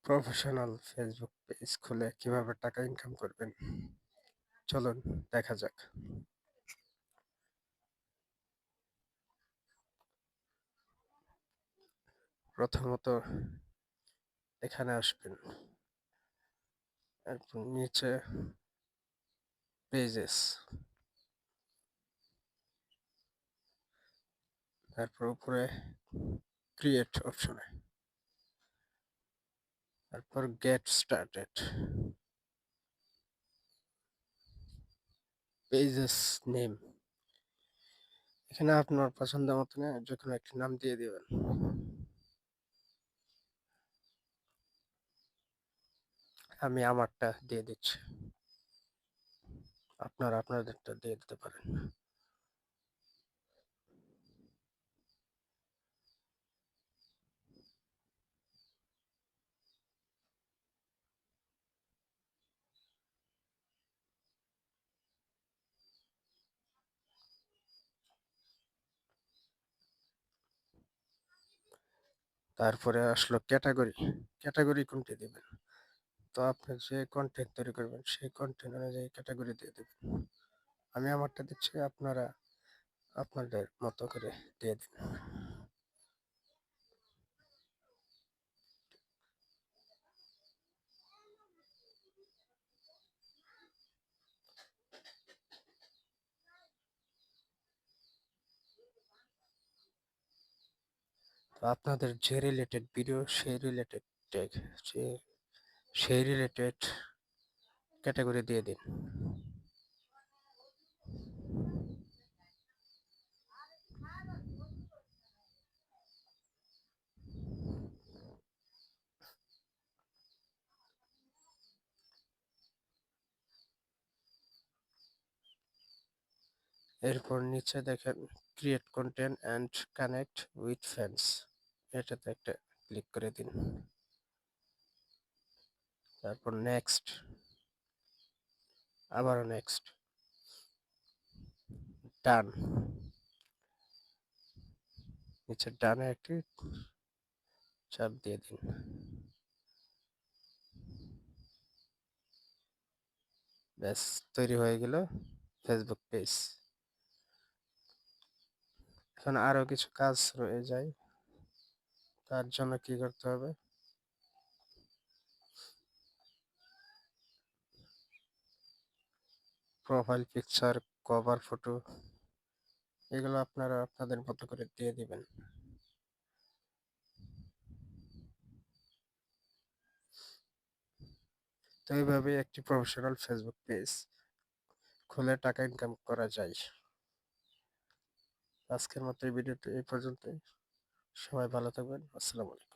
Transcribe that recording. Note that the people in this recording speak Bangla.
প্রফেশনাল ফেসবুক পেজ খুলে কিভাবে টাকা ইনকাম করবেন চলুন দেখা যাক। প্রথমত এখানে আসবেন, এরপর নিচে পেজেস, তারপর উপরে ক্রিয়েট অপশনে, তারপর গেট স্টার্টেড, পেজেস নেম, এখানে আপনার পছন্দ মতো যে কোনো একটি নাম দিয়ে দিবেন। আমি আমারটা দিয়ে দিচ্ছি, আপনারা আপনাদেরটা দিয়ে দিতে পারেন। তারপরে আসলো ক্যাটাগরি, ক্যাটাগরি কোনটি দিবেন। তো আপনি যে কন্টেন্ট তৈরি করবেন সেই কন্টেন্ট অনুযায়ী ক্যাটাগরি দিয়ে দেবেন। আমি আমারটা দিচ্ছি, আপনারা আপনাদের মতো করে দিয়ে দিন। তো আপনাদের যে রিলেটেড ভিডিও সেই রিলেটেড ট্যাগ, সেই রিলেটেড ক্যাটাগরি দিয়ে দিন। এরপর নিচে দেখেন create content and connect with fans, এটাতে একটা ক্লিক করে দিন। তারপর নেক্সট, আবারও নেক্সট, ডান, নিচে ডানে একটি চাপ দিয়ে দিন। ব্যাস, তৈরি হয়ে গেল ফেসবুক পেজ। এখন আরো কিছু কাজ রয়ে যায়, তার জন্য কি করতে হবে, প্রোফাইল পিকচার, কভার ফটো, এগুলো আপনারা আপনাদের মতো করে দিয়ে দিবেন। তো এইভাবে একটি প্রফেশনাল ফেসবুক পেজ খুলে টাকা ইনকাম করা যায়। আজকের মতো এই ভিডিওটি এই পর্যন্তই। সবাই ভালো থাকবেন। আসসালামু আলাইকুম।